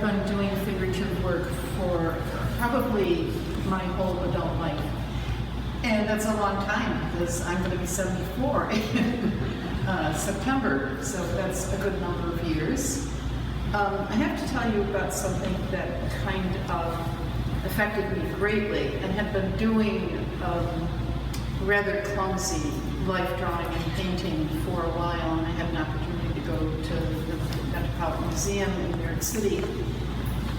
been doing figurative work for probably my whole adult life. And that's a long time because I'm going to be 74 in September, so that's a good number of years. I have to tell you about something that kind of affected me greatly and had been doing rather clumsy life drawing and painting for a while, and I had an opportunity to go to the Metropolitan Museum in New York City.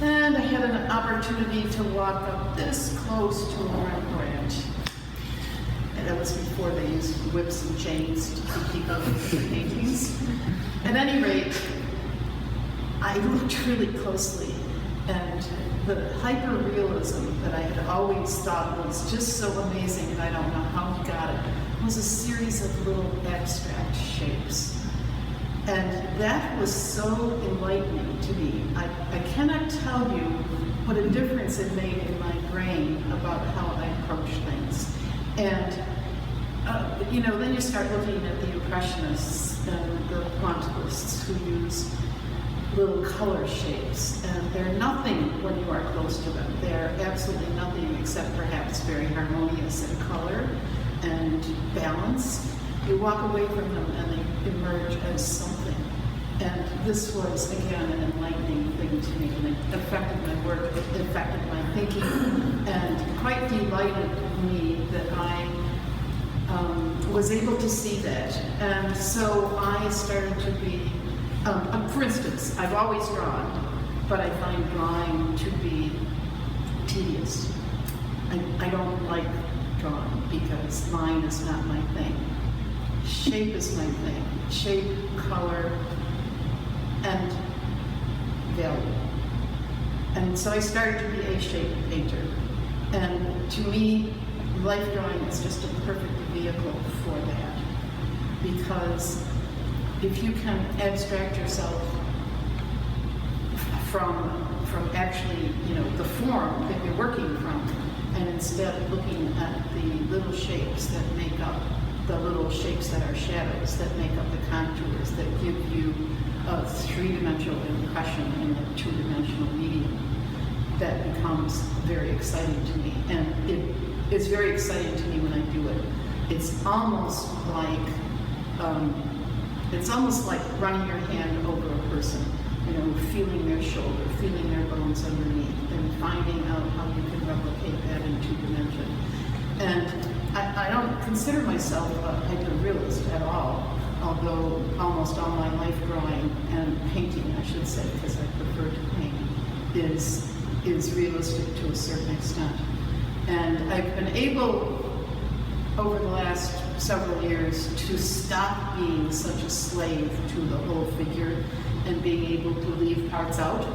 And I had an opportunity to walk up this close to a Rembrandt. And that was before they used whips and chains to keep people in the paintings. At any rate, I looked really closely, and the hyper-realism that I had always thought was just so amazing, and I don't know how he got it, was a series of little abstract shapes. And that was so enlightening to me. I cannot tell you what a difference it made in my brain about how I approach things. And then you start looking at the Impressionists and the Pointillists who use little color shapes, and they're nothing when you are close to them. They're absolutely nothing except perhaps very harmonious in color and balance. You walk away from them and they emerge as something. And this was, again, an enlightening thing to me, and it affected my work, it affected my thinking, and quite delighted me that I was able to see that. And so I started to be, for instance, I've always drawn, but I find drawing to be tedious. I don't like drawing because line is not my thing. Shape is my thing. Shape, color, and value. And so I started to be a shape painter. And to me, life drawing is just a perfect vehicle for that. Because if you can abstract yourself from actually, the form that you're working from, and instead looking at the little shapes that make up, the little shapes that are shadows, that make up the contours, that give you a three-dimensional impression in a two-dimensional medium, that becomes very exciting to me. And it is very exciting to me when I do it. It's almost like running your hand over a person, feeling their shoulder, feeling their bones underneath, and finding out how you can replicate that in two dimensions. And I don't consider myself a hyper-realist at all, although almost all my life drawing and painting, I should say, because I prefer to paint, is realistic to a certain extent. And I've been able, over the last several years, to stop being such a slave to the whole figure and being able to leave parts out.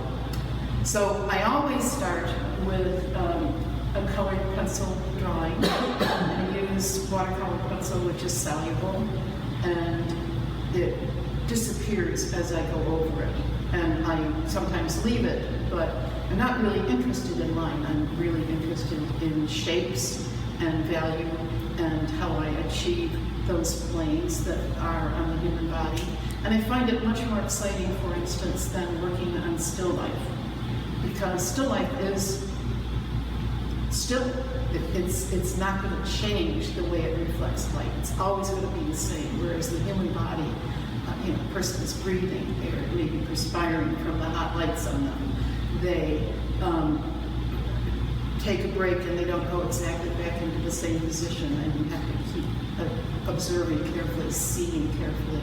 So I always start with a colored pencil drawing. I use watercolor pencil, which is soluble, and it disappears as I go over it. And I sometimes leave it, but I'm not really interested in line. I'm really interested in shapes and value and how I achieve those planes that are on the human body. And I find it much more exciting, for instance, than working on still life. Because still life is still, it's not going to change the way it reflects light. It's always going to be the same, whereas the human body, a person is breathing, they're maybe perspiring from the hot lights on them. They take a break and they don't go exactly back into the same position, and you have to keep observing carefully, seeing carefully,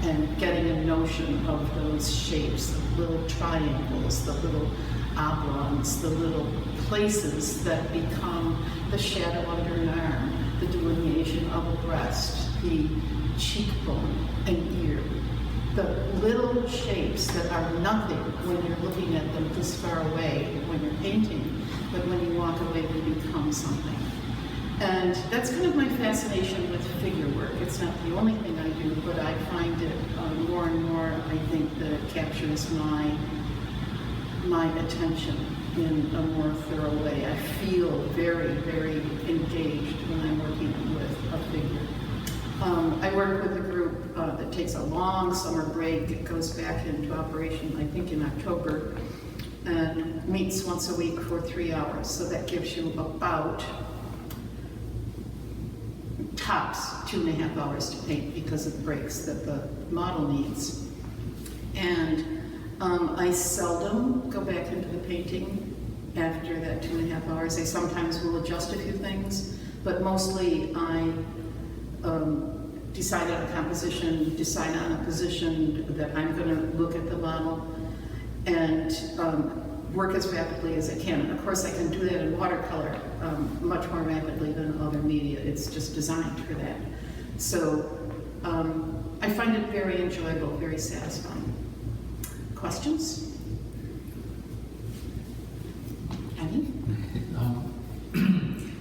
and getting a notion of those shapes, the little triangles, the little oblongs, the little places that become the shadow under an arm, the delineation of a breast, the cheekbone and ear. The little shapes that are nothing when you're looking at them this far away when you're painting, but when you walk away they become something. And that's kind of my fascination with figure work. It's not the only thing I do, but I find it more and more, I think, that it captures my attention in a more thorough way. I feel very, very engaged when I'm working with a figure. I work with a group that takes a long summer break. It goes back into operation, I think, in October. and meets once a week for 3 hours. So that gives you about tops 2.5 hours to paint because of the breaks that the model needs. And I seldom go back into the painting after that 2.5 hours. I sometimes will adjust a few things, but mostly I decide on a composition, decide on a position that I'm going to look at the model, and work as rapidly as I can. And of course I can do that in watercolor much more rapidly than other media. It's just designed for that. So I find it very enjoyable, very satisfying. Questions? Any?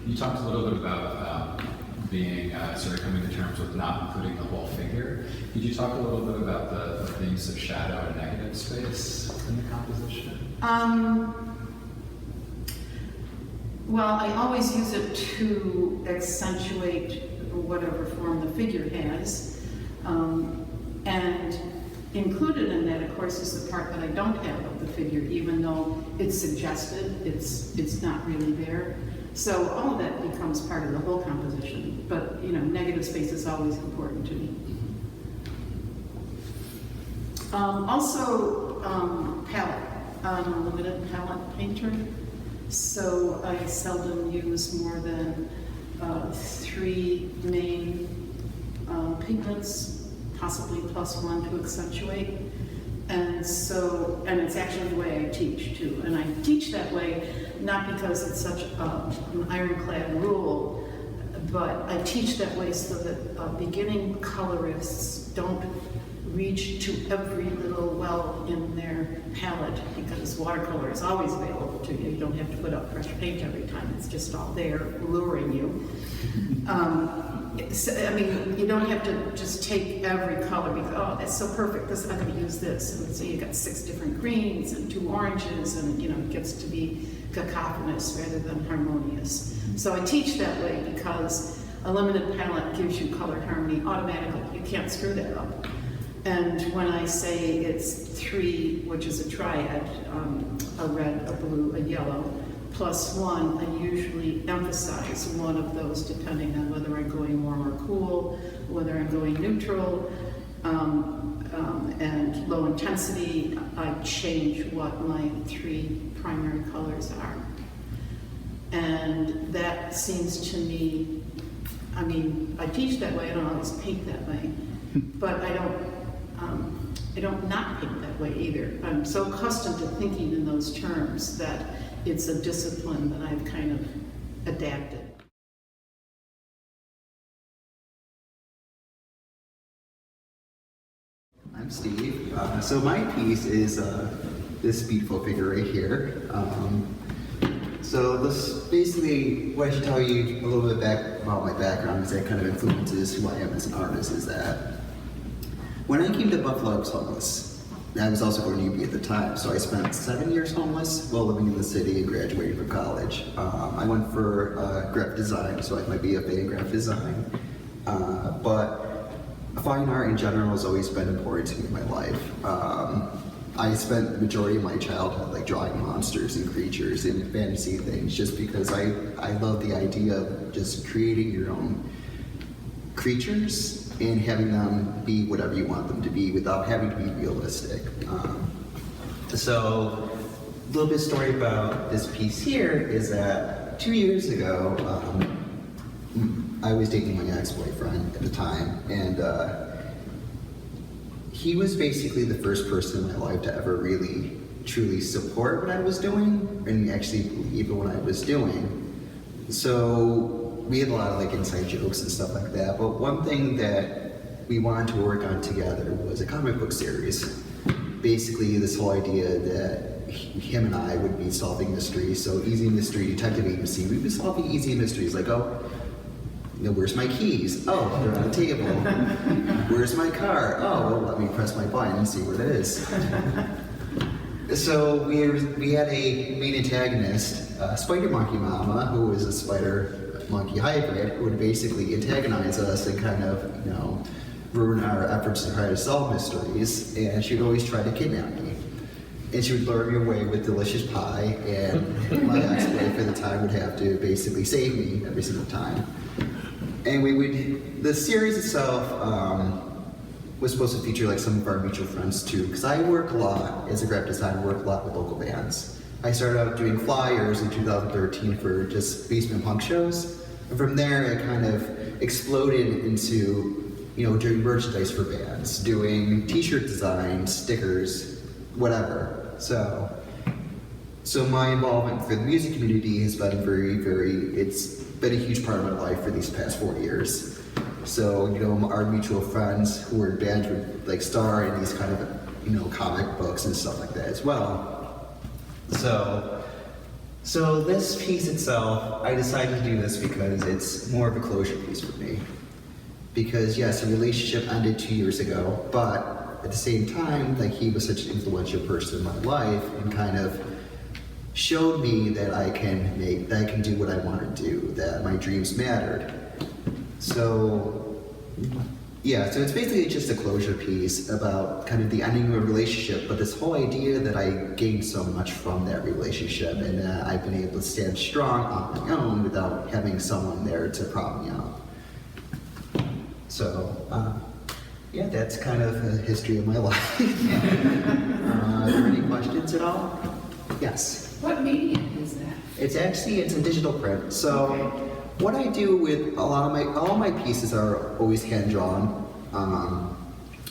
You talked a little bit about being sort of coming to terms with not including the whole figure. Could you talk a little bit about the use of shadow and negative space in the composition? Well, I always use it to accentuate whatever form the figure has. And included in that, of course, is the part that I don't have of the figure, even though it's suggested, it's not really there. So all of that becomes part of the whole composition. But, you know, negative space is always important to me. Also, palette. I'm a limited palette painter, so I seldom use more than 3 main pigments, possibly +1 to accentuate. And so, and it's actually the way I teach too. And I teach that way not because it's such an ironclad rule, but I teach that way so that beginning colorists don't reach to every little well in their palette, because watercolor is always available to you. You don't have to put up fresh paint every time. It's just all there, luring you. I mean, you don't have to just take every color because, oh, that's so perfect, I'm going to use this. And so you got 6 different greens and 2 oranges, and, you know, it gets to be cacophonous rather than harmonious. So I teach that way because a limited palette gives you color harmony automatically. You can't screw that up. And when I say it's 3, which is a triad, a red, a blue, a yellow, +1, I usually emphasize one of those depending on whether I'm going warm or cool, whether I'm going neutral, and low intensity. I change what my 3 primary colors are. And that seems to me, I mean, I teach that way, I don't always paint that way, but I don't not paint that way either. I'm so accustomed to thinking in those terms that it's a discipline that I've kind of adapted. I'm Steve. So my piece is this beautiful figure right here. So this basically, what I should tell you a little bit about my background, because that kind of influences who I am as an artist, is that when I came to Buffalo, I was homeless. I was also going to UB at the time, so I spent 7 years homeless while living in the city and graduating from college. I went for graphic design, so I had my BFA in graphic design. But fine art in general has always been important to me in my life. I spent the majority of my childhood like drawing monsters and creatures and fantasy things, just because I love the idea of just creating your own creatures and having them be whatever you want them to be without having to be realistic. So a little bit of story about this piece here is that 2 years ago, I was dating my ex-boyfriend at the time, and he was basically the first person in my life to ever really truly support what I was doing and actually believe in what I was doing. So we had a lot of like inside jokes and stuff like that, but one thing that we wanted to work on together was a comic book series. Basically this whole idea that him and I would be solving mysteries, so Easy Mystery Detective Agency, we'd be solving easy mysteries like, oh, you know, where's my keys? Oh, they're on the table. Where's my car? Oh, well, let me press my button and see what it is. So we had a main antagonist, Spider Monkey Mama, who was a spider monkey hybrid, who would basically antagonize us and kind of, you know, ruin our efforts to try to solve mysteries, and she'd always try to kidnap me. and she would lure me away with delicious pie, and my ex-wife at the time would have to basically save me every single time. And the series itself was supposed to feature like some of our mutual friends too, because I work a lot, as a graphic designer, work a lot with local bands. I started out doing flyers in 2013 for just basement punk shows, and from there it kind of exploded into, doing merchandise for bands, doing t-shirt designs, stickers, whatever. So my involvement for the music community has been it's been a huge part of my life for these past 4 years. So, our mutual friends who were in bands would like star in these kind of, comic books and stuff like that as well. So this piece itself, I decided to do this because it's more of a closure piece for me. Because yes, a relationship ended 2 years ago, but at the same time, like he was such an influential person in my life and kind of showed me that I can do what I want to do, that my dreams mattered. So it's basically just a closure piece about kind of the ending of a relationship, but this whole idea that I gained so much from that relationship and that I've been able to stand strong on my own without having someone there to prop me up. So, that's kind of a history of my life. Are there any questions at all? Yes. What medium is that? It's a digital print. So Okay. what I do with all of my pieces are always hand drawn.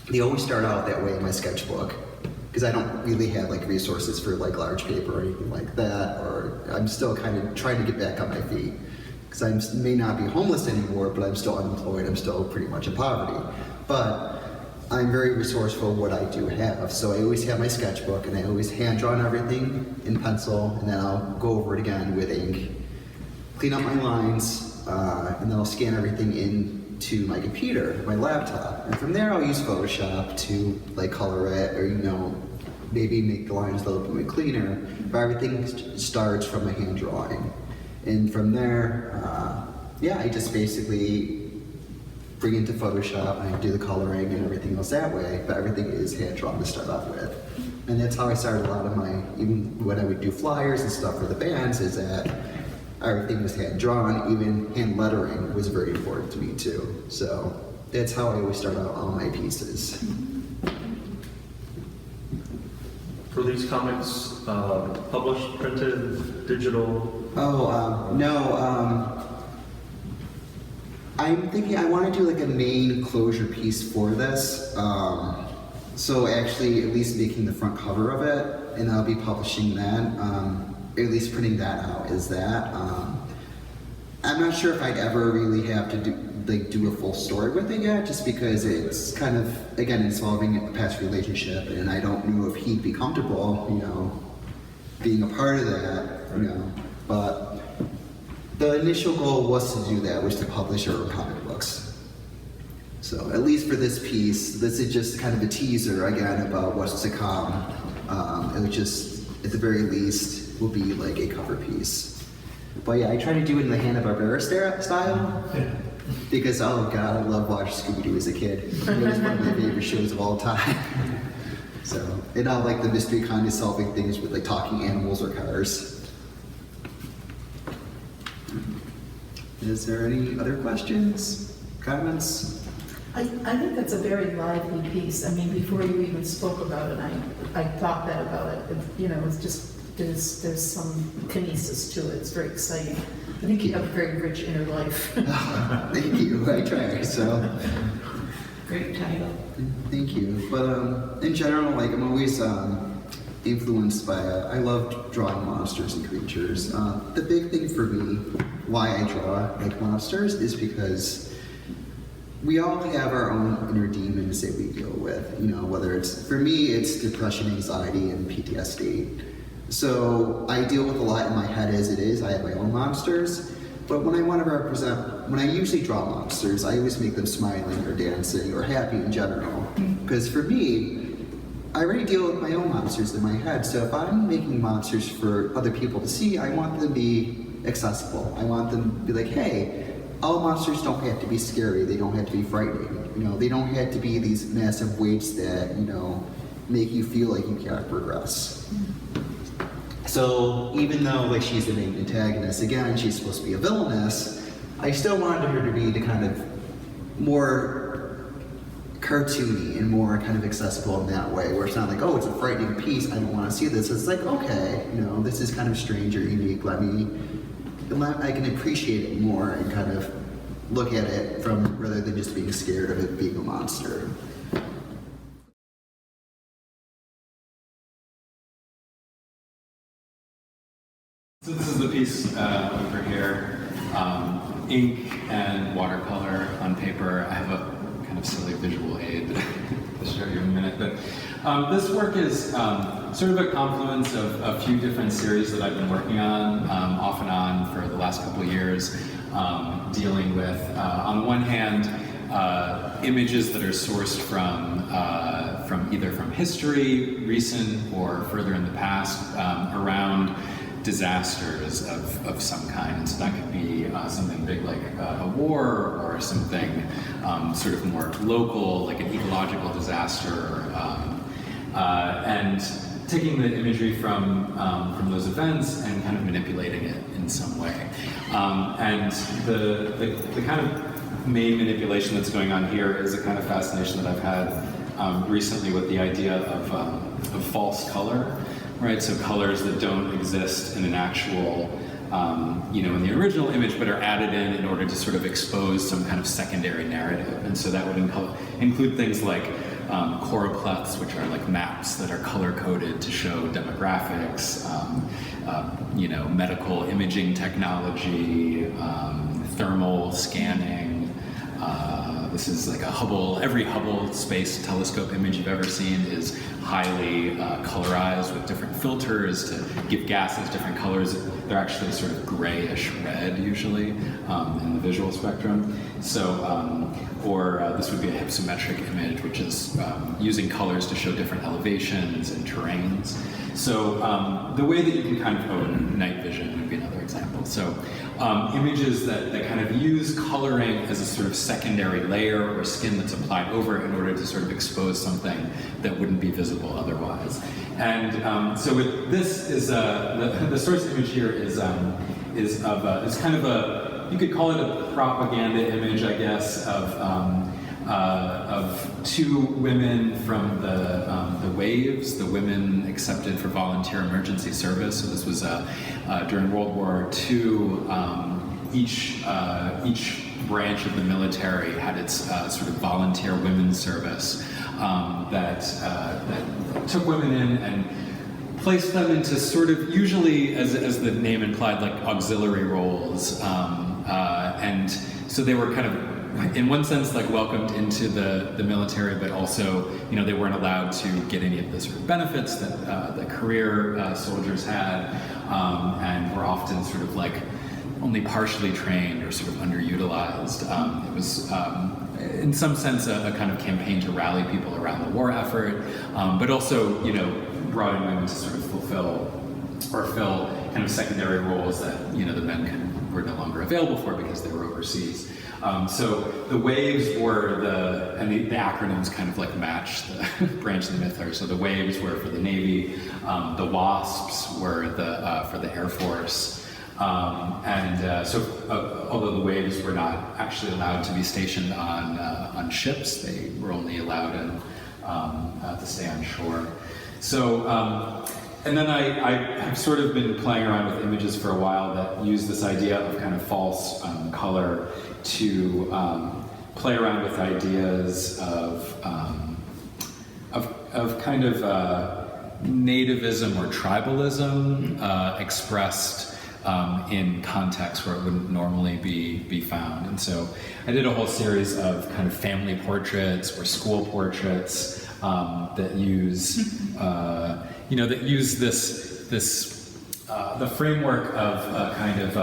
They always start out that way in my sketchbook because I don't really have like resources for like large paper or anything like that. Or I'm still kind of trying to get back on my feet because I may not be homeless anymore, but I'm still unemployed. I'm still pretty much in poverty. But I'm very resourceful what I do have. So I always have my sketchbook and I always hand draw everything in pencil and then I'll go over it again with ink, clean up my lines, and then I'll scan everything into my computer, my laptop. And from there I'll use Photoshop to like color it or, maybe make the lines a little bit cleaner. But everything starts from a hand drawing. And from there, I just basically bring into Photoshop and I do the coloring and everything else that way, but everything is hand drawn to start off with. And that's how I started a lot of even when I would do flyers and stuff for the bands, is that everything was hand drawn, even hand lettering was very important to me too. So that's how I always start out all my pieces. For these comics, published, printed, digital? No. I'm thinking I want to do like a main closure piece for this. So actually at least making the front cover of it, and I'll be publishing that, at least printing that out as that. I'm not sure if I'd ever really have to do a full story with it yet, just because it's kind of, again, involving a past relationship, and I don't know if he'd be comfortable, being a part of that, but the initial goal was to do that, was to publish our own comic books. So at least for this piece, this is just kind of a teaser again about what's to come. It would just, at the very least, will be like a cover piece. But yeah, I try to do it in the Hanna-Barbera style. Yeah. Because, oh god, I love watching Scooby-Doo as a kid. It was one of my favorite shows of all time. So, and I like the mystery kind of solving things with like talking animals or cars. Is there any other questions, comments? I think that's a very lively piece. I mean, before you even spoke about it, I thought that about it. It's just, there's some kinesis to it. It's very exciting. I think you have a very rich inner life. Thank you, I try, so. Great title. Thank you. But in general, like I'm always influenced by, I love drawing monsters and creatures. The big thing for me, why I draw like monsters, is because we all have our own inner demons that we deal with. Whether it's, for me, it's depression, anxiety, and PTSD. So I deal with a lot in my head as it is. I have my own monsters. But when I want to when I usually draw monsters, I always make them smiling or dancing or happy in general. Because for me, I already deal with my own monsters in my head. So if I'm making monsters for other people to see, I want them to be accessible. I want them to be like, hey, all monsters don't have to be scary. They don't have to be frightening. They don't have to be these massive weights that, make you feel like you can't progress. So even though like she's the main antagonist, again, she's supposed to be a villainess, I still wanted her to be the kind of more cartoony and more kind of accessible in that way, where it's not like, oh, it's a frightening piece, I don't want to see this. It's like, okay, you know, this is kind of strange or unique. I can appreciate it more and kind of look at it from rather than just being scared of it being a monster. So this is the piece over here, ink and watercolor on paper. I have a kind of silly visual aid to show you in a minute, but this work is sort of a confluence of a few different series that I've been working on, off and on for the last couple of years, dealing with, on one hand, images that are sourced from either from history, recent or further in the past, around disasters of some kind. And so that could be something big like a war, or something sort of more local, like an ecological disaster, and taking the imagery from those events and kind of manipulating it in some way. And the kind of main manipulation that's going on here is a kind of fascination that I've had recently with the idea of false color. Right, so colors that don't exist in an actual, in the original image, but are added in order to sort of expose some kind of secondary narrative. And so that would include things like choropleths, which are like maps that are color-coded to show demographics, medical imaging technology, thermal scanning. This is like every Hubble Space Telescope image you've ever seen is highly colorized with different filters to give gases different colors. They're actually sort of grayish red usually in the visual spectrum. So, this would be a hypsometric image, which is using colors to show different elevations and terrains. So the way that you can kind of, night vision would be another example. So images that kind of use coloring as a sort of secondary layer or skin that's applied over in order to sort of expose something that wouldn't be visible otherwise. And so with this is the source image here is kind of you could call it a propaganda image, I guess, of two women from the Waves, the women accepted for volunteer emergency service. So this was during World War II. Each branch of the military had its sort of volunteer women's service that took women in and placed them into sort of, usually, as the name implied, like auxiliary roles. And so they were kind of, in one sense, like welcomed into the military, but also, they weren't allowed to get any of the sort of benefits that the career soldiers had, and were often sort of like only partially trained or sort of underutilized. It was, in some sense, a kind of campaign to rally people around the war effort, but also, brought in women to sort of fulfill or fill kind of secondary roles that, the men were no longer available for because they were overseas. So the Waves were the acronyms kind of like match the branch of the military. So the Waves were for the Navy, the Wasps were for the Air Force. Although the Waves were not actually allowed to be stationed on ships, they were only allowed to stay on shore. So, and then I have sort of been playing around with images for a while that use this idea of kind of false color to play around with ideas of kind of nativism or tribalism expressed in contexts where it wouldn't normally be found. And so I did a whole series of kind of family portraits or school portraits that use the framework of kind of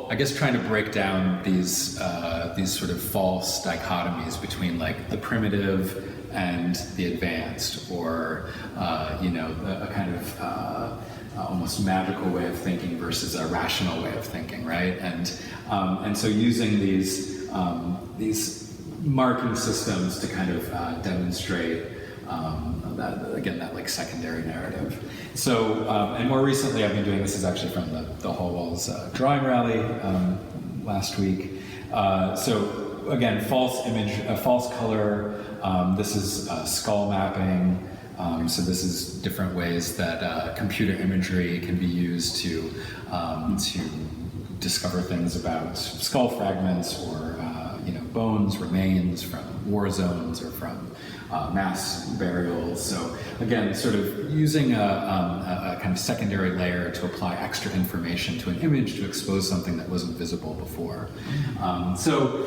I guess trying to break down these sort of false dichotomies between like the primitive and the advanced, or a kind of almost magical way of thinking versus a rational way of thinking, right? And so using these marking systems to kind of demonstrate that like secondary narrative. So, and more recently I've been doing, this is actually from the Hallwalls drawing rally last week. So again, false image, false color. This is skull mapping. So this is different ways that computer imagery can be used to discover things about skull fragments or bones, remains from war zones or from mass burials. So again, sort of using a kind of secondary layer to apply extra information to an image to expose something that wasn't visible before. So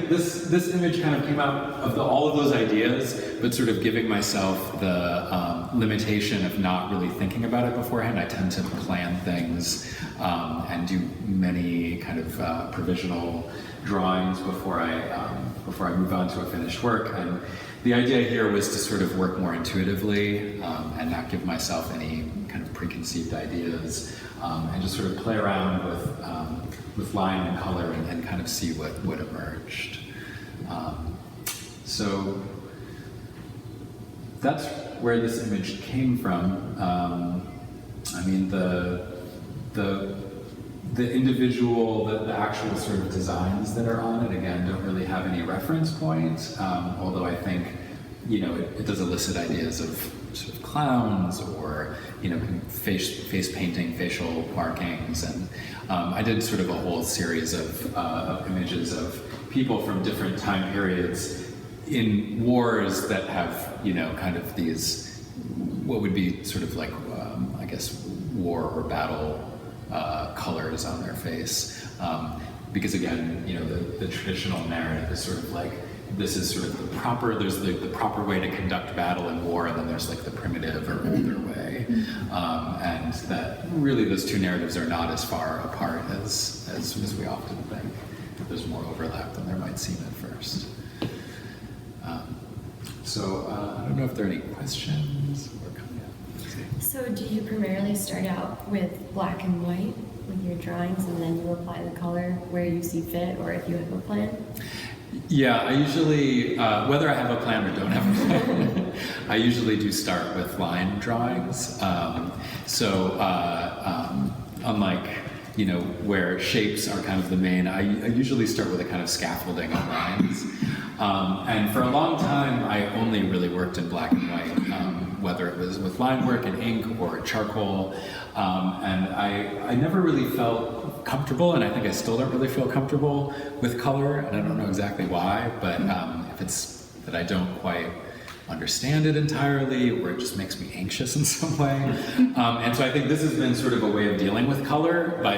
this image kind of came out of all of those ideas, but sort of giving myself the limitation of not really thinking about it beforehand. I tend to plan things and do many kind of provisional drawings before I move on to a finished work. And the idea here was to sort of work more intuitively and not give myself any kind of preconceived ideas, and just sort of play around with line and color and kind of see what emerged. So that's where this image came from. I mean, the individual, the actual sort of designs that are on it, again, don't really have any reference point, although I think, it does elicit ideas of sort of clowns or, face painting, facial markings, and I did sort of a whole series of images of people from different time periods in wars that have, kind of these, what would be sort of like, I guess, war or battle colors on their face, because again, the traditional narrative is sort of like, this is sort of the proper, there's the proper way to conduct battle in war, and then there's like the primitive or older way, and that really those two narratives are not as far apart as we often think. There's more overlap than there might seem at first. So I don't know if there are any questions or comments. So do you primarily start out with black and white with your drawings, and then you apply the color where you see fit, or if you have a plan? Yeah, I usually, whether I have a plan or don't have a plan, I usually do start with line drawings. Unlike, where shapes are kind of the main, I usually start with a kind of scaffolding of lines. And for a long time, I only really worked in black and white, whether it was with line work in ink or charcoal. And I never really felt comfortable, and I think I still don't really feel comfortable with color, and I don't know exactly why, but if it's that I don't quite understand it entirely, or it just makes me anxious in some way. And so I think this has been sort of a way of dealing with color by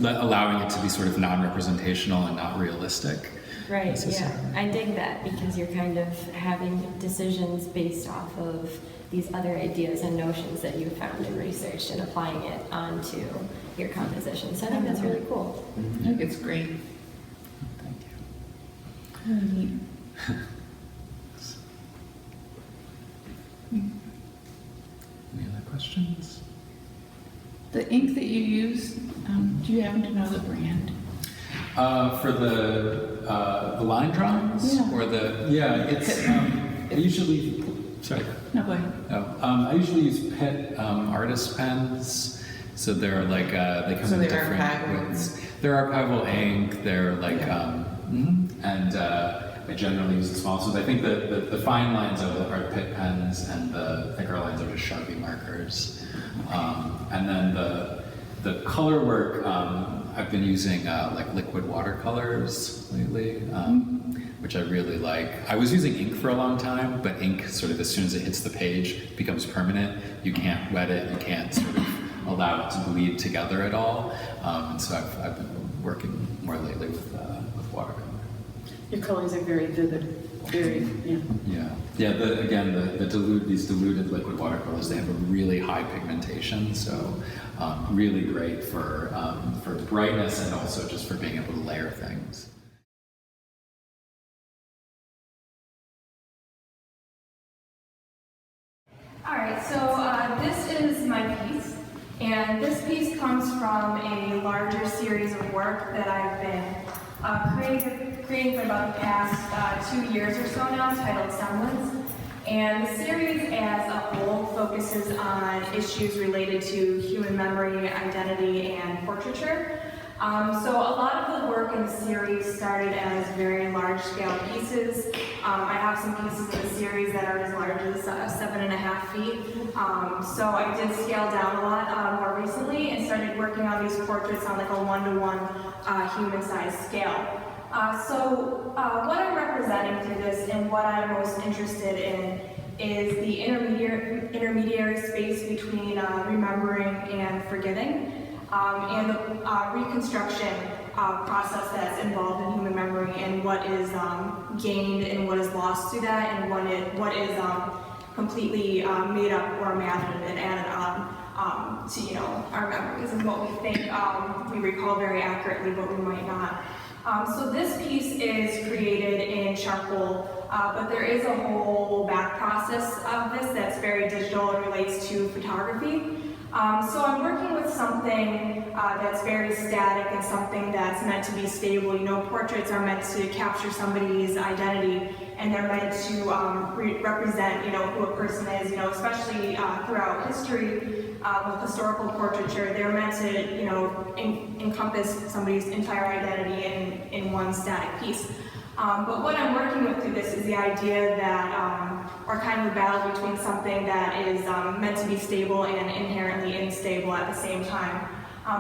allowing it to be sort of non-representational and not realistic. Right, yeah. I dig that, because you're kind of having decisions based off of these other ideas and notions that you found and researched and applying it onto your composition. So I think that's really cool. I think it's great. Thank you. Really neat. Any other questions? The ink that you use, do you happen to know the brand? For the line drawings? Yeah. Or it's, I usually, sorry. No, go ahead. Oh, I usually use Pitt artist pens. So they're like, they come So in they're different archival. widths. They're archival ink, they're like, and I generally use the small. So I think the fine lines are Pitt pens, and the thicker lines are just Sharpie markers. And then the color work, I've been using like liquid watercolors lately, which I really like. I was using ink for a long time, but ink sort of, as soon as it hits the page, becomes permanent. You can't wet it, you can't sort of allow it to bleed together at all. And so I've been working more lately with watercolor. Your colors are very vivid, very, Yeah. These diluted liquid watercolors, they have a really high pigmentation, so really great for brightness and also just for being able to layer things. All right, so this is my piece, and this piece comes from a larger series of work that I've been creating for about the past 2 years or so now, titled Semblance. And the series as a whole focuses on issues related to human memory, identity, and portraiture. So a lot of the work in the series started as very large-scale pieces. I have some pieces in the series that are as large as 7.5 feet. So I did scale down a lot more recently and started working on these portraits on like a 1-to-1 human-sized scale. What I'm representing through this and what I'm most interested in is the intermediary space between remembering and forgetting. And the reconstruction process that's involved in human memory and what is gained and what is lost through that and what is completely made up or imagined and added on to our memories and what we think we recall very accurately but we might not. So this piece is created in charcoal, but there is a whole back process of this that's very digital and relates to photography. So I'm working with something that's very static and something that's meant to be stable. Portraits are meant to capture somebody's identity and they're meant to represent, who a person is, especially throughout history with historical portraiture. They're meant to, encompass somebody's entire identity in one static piece. But what I'm working with through this is the idea that, or kind of a battle between something that is meant to be stable and inherently unstable at the same time.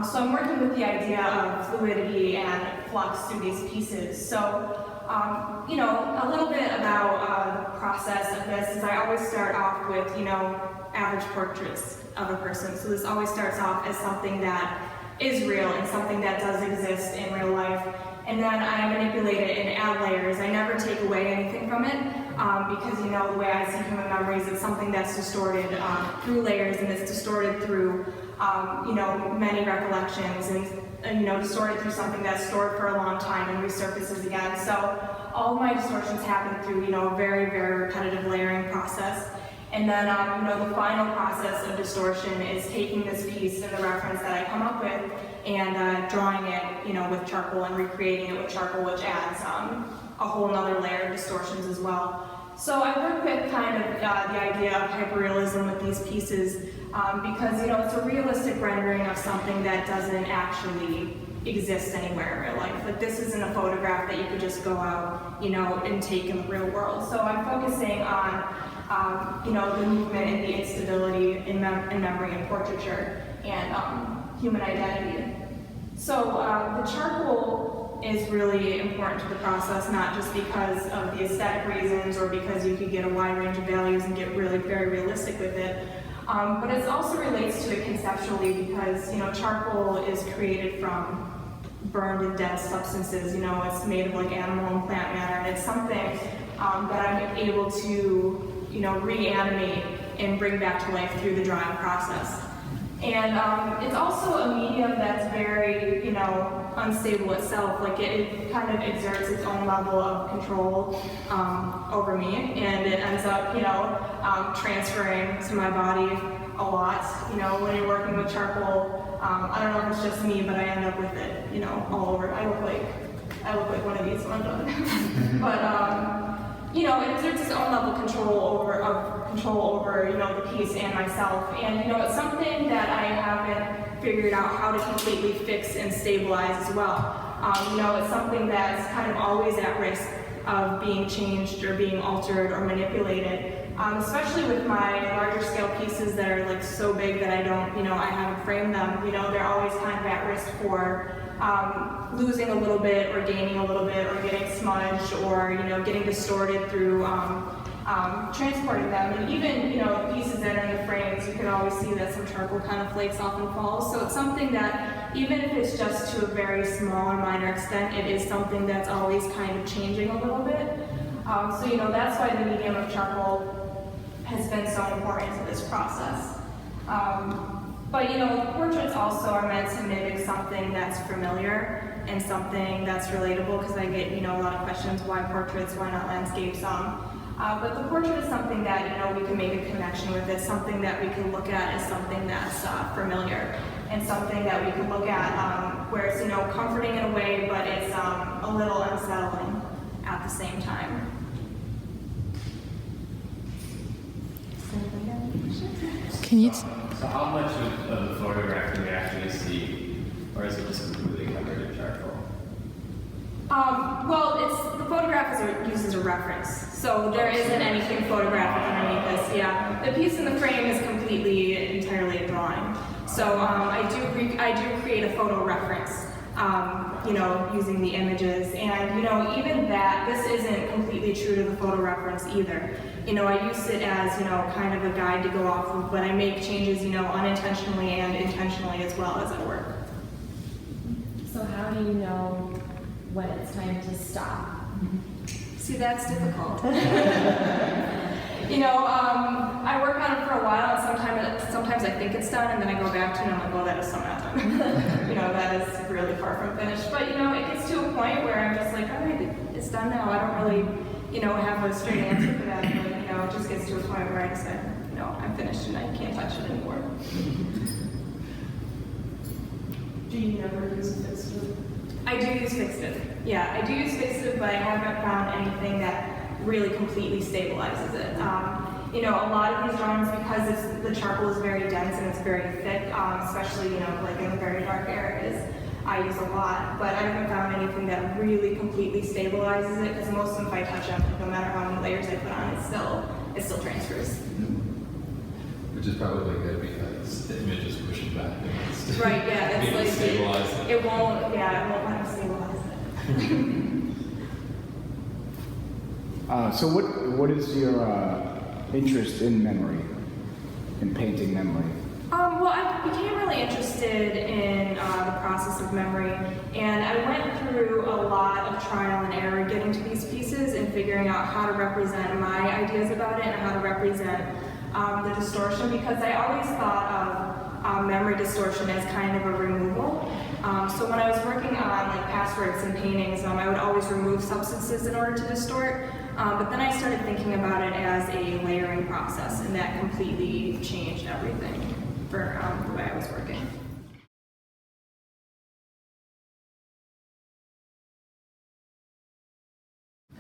So I'm working with the idea of fluidity and flux through these pieces. So, a little bit about the process of this is I always start off with, average portraits of a person. So this always starts off as something that is real and something that does exist in real life. And then I manipulate it and add layers. I never take away anything from it because the way I see human memories, it's something that's distorted through layers and it's distorted through many recollections and distorted through something that's stored for a long time and resurfaces again. So all of my distortions happen through a very, very repetitive layering process. And then, the final process of distortion is taking this piece and the reference that I come up with and drawing it, with charcoal and recreating it with charcoal, which adds a whole nother layer of distortions as well. So I work with kind of the idea of hyperrealism with these pieces because, it's a realistic rendering of something that doesn't actually exist anywhere in real life. Like this isn't a photograph that you could just go out, and take in the real world. So I'm focusing on the movement and the instability in memory and portraiture and human identity. So the charcoal is really important to the process, not just because of the aesthetic reasons or because you could get a wide range of values and get really very realistic with it, but it also relates to it conceptually because, charcoal is created from burned and dead substances. It's made of like animal and plant matter, and it's something that I'm able to reanimate and bring back to life through the drawing process. And it's also a medium that's very, unstable itself. Like it kind of exerts its own level of control over me, and it ends up, transferring to my body a lot. When you're working with charcoal, I don't know if it's just me, but I end up with it, all over. I look like one of these when I'm done. But it exerts its own level of control over the piece and myself. And it's something that I haven't figured out how to completely fix and stabilize as well. It's something that's kind of always at risk of being changed or being altered or manipulated. Especially with my larger scale pieces that are like so big that I don't, I haven't framed them. They're always kind of at risk for losing a little bit or gaining a little bit or getting smudged or getting distorted through transporting them. And even the pieces that are in the frames, you can always see that some charcoal kind of flakes off and falls. So it's something that even if it's just to a very small or minor extent, it is something that's always kind of changing a little bit. So that's why the medium of charcoal has been so important to this process. But portraits also are meant to mimic something that's familiar and something that's relatable, because I get a lot of questions, why portraits, why not landscapes? But the portrait is something that we can make a connection with. It's something that we can look at as something that's familiar and something that we can look at where it's comforting in a way, but it's a little unsettling at the same time. Can you? So how much of the photograph can you actually see, or is it just completely covered in charcoal? Well, the photograph is used as a reference, so there isn't anything photographic underneath this. Yeah, the piece in the frame is completely, entirely a drawing. So I do create a photo reference, using the images, and even that, this isn't completely true to the photo reference either. I use it as kind of a guide to go off of, but I make changes unintentionally and intentionally as well as at work. So how do you know when it's time to stop? See, that's difficult. I work on it for a while, and sometimes I think it's done, and then I go back to it, and I'm like, well, that is so not done. That is really far from finished. But, it gets to a point where I'm just like, all right, it's done now. I don't really, have a straight answer for that. But, it just gets to a point where I decide, I'm finished, and I can't touch it anymore. Do you never use a fixture? I do use fixative. Yeah, I do use fixative, but I haven't found anything that really completely stabilizes it. A lot of these drawings, because the charcoal is very dense and it's very thick, especially, like in the very dark areas, I use a lot, but I haven't found anything that really completely stabilizes it, because most of them, if I touch them, no matter how many layers I put on, it still transfers. Which is probably good because the image is pushing back against it. Right, yeah, it's like, stabilize it. it won't let me stabilize it. So what is your interest in memory, in painting memory? Well, I became really interested in the process of memory, and I went through a lot of trial and error getting to these pieces and figuring out how to represent my ideas about it and how to represent the distortion, because I always thought of memory distortion as kind of a removal. So when I was working on like past works and paintings, I would always remove substances in order to distort. But then I started thinking about it as a layering process, and that completely changed everything for the way I was working.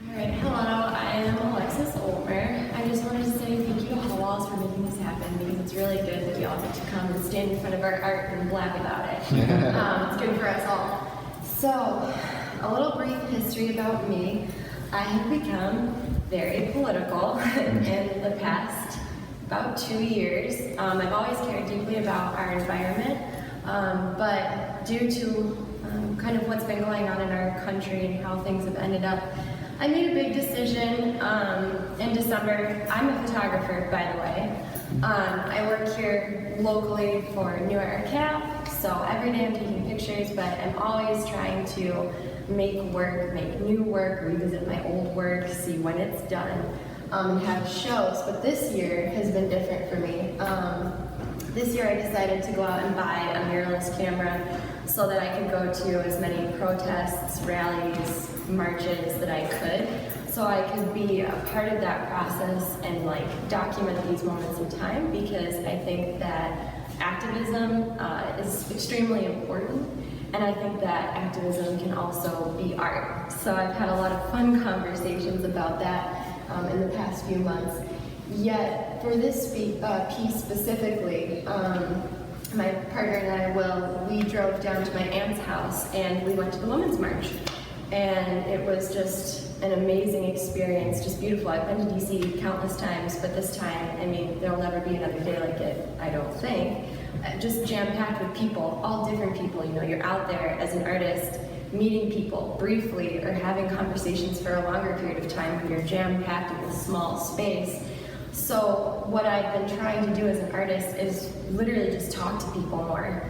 All right, hello, I am Alexis Olmer. I just wanted to say thank you to Hallwalls for making this happen, because it's really good that we all get to come and stand in front of our art and blab about it. It's good for us all. So, a little brief history about me. I have become very political in the past about 2 years. I've always cared deeply about our environment, but due to kind of what's been going on in our country and how things have ended up, I made a big decision in December. I'm a photographer, by the way. I work here locally for New Era Cap, so every day I'm taking pictures, but I'm always trying to make work, make new work, revisit my old work, see when it's done, and have shows. But this year has been different for me. This year I decided to go out and buy a mirrorless camera so that I could go to as many protests, rallies, marches that I could, so I could be a part of that process and like document these moments in time, because I think that activism is extremely important, and I think that activism can also be art. So I've had a lot of fun conversations about that in the past few months. Yet for this piece specifically, my partner and I, Will, we drove down to my aunt's house and we went to the Women's March. And it was just an amazing experience, just beautiful. I've been to DC countless times, but this time, I mean, there'll never be another day like it, I don't think. Just jam-packed with people, all different people. You know, you're out there as an artist, meeting people briefly or having conversations for a longer period of time when you're jam-packed in a small space. So what I've been trying to do as an artist is literally just talk to people more,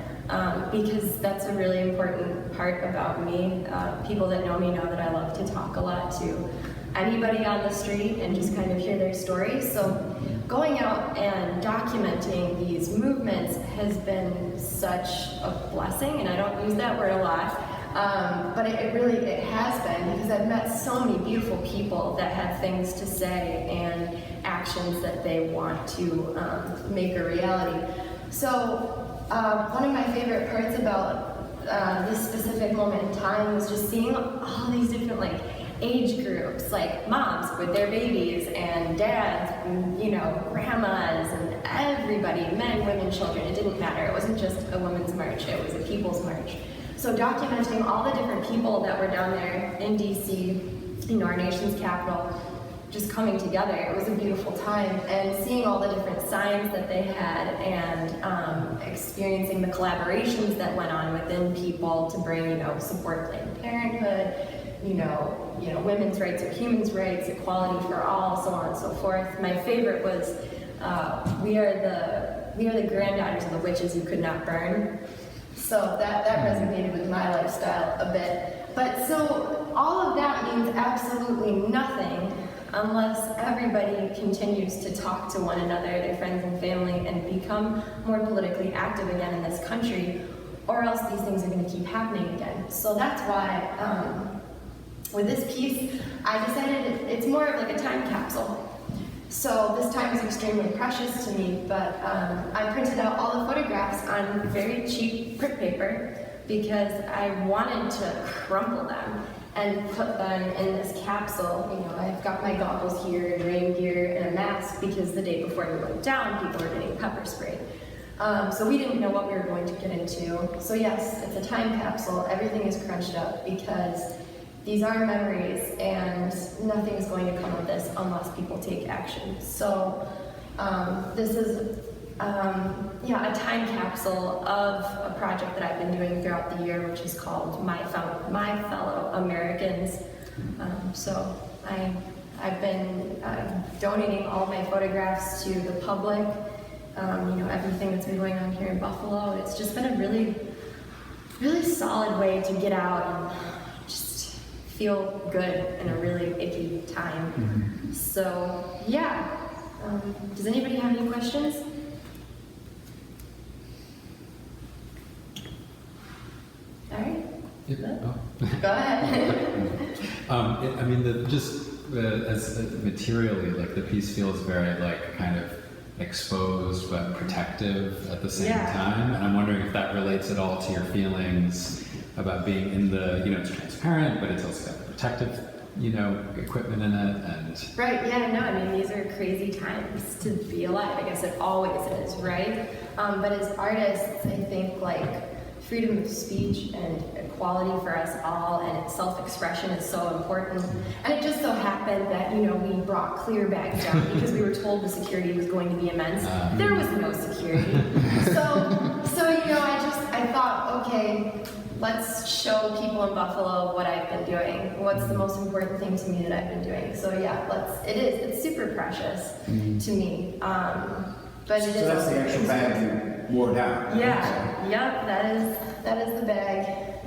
because that's a really important part about me. People that know me know that I love to talk a lot to anybody on the street and just kind of hear their stories. So going out and documenting these movements has been such a blessing, and I don't use that word a lot, but it really has been, because I've met so many beautiful people that have things to say and actions that they want to make a reality. So one of my favorite parts about this specific moment in time was just seeing all these different age groups, like moms with their babies and dads and grandmas and everybody, men, women, children, it didn't matter. It wasn't just a women's march, it was a people's march. So documenting all the different people that were down there in DC, you know, our nation's capital, just coming together, it was a beautiful time. And seeing all the different signs that they had and experiencing the collaborations that went on within people to bring, you know, support Planned Parenthood, you know, women's rights or human rights, equality for all, so on and so forth. My favorite was, we are the granddaughters of the witches you could not burn. So that resonated with my lifestyle a bit. But so all of that means absolutely nothing unless everybody continues to talk to one another, their friends and family, and become more politically active again in this country, or else these things are going to keep happening again. So that's why, with this piece, I decided it's more of like a time capsule. So this time is extremely precious to me, but I printed out all the photographs on very cheap print paper because I wanted to crumple them and put them in this capsule. You know, I've got my goggles here and rain gear and a mask because the day before we went down, people were getting pepper sprayed. So we didn't know what we were going to get into. So yes, it's a time capsule. Everything is crunched up because these are memories and nothing is going to come of this unless people take action. So this is a time capsule of a project that I've been doing throughout the year, which is called My Fellow Americans. So I've been donating all my photographs to the public, you know, everything that's been going on here in Buffalo. It's just been a really, really solid way to get out and just feel good in a really icky time. So yeah, does anybody have any questions? All right. Go ahead. I mean, as materially, like the piece feels very like kind of exposed but protective at the same time, and I'm wondering if that relates at all to your feelings about being in the, you know, it's transparent, but it's also got the protective, you know, equipment in it, and right. Yeah. No. I mean, these are crazy times to be alive. I guess it always is, right? But as artists, I think like freedom of speech and equality for us all and self-expression is so important. And it just so happened that, you know, we brought clear bags down because we were told the security was going to be immense. There was no security. So you know, I thought, okay, let's show people in Buffalo what I've been doing. What's the most important thing to me that I've been doing? So yeah, it's super precious to me. But it is so that's also the actual bag you wore down. Yeah, yep, that is the bag.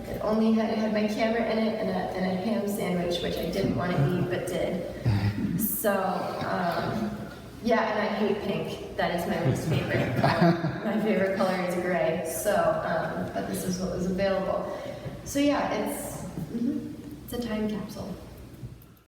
It only had my camera in it and a ham sandwich, which I didn't want to eat but did. So, yeah, and I hate pink. That is my least favorite color. My favorite color is gray. So, but this is what was available. So yeah, it's a time capsule.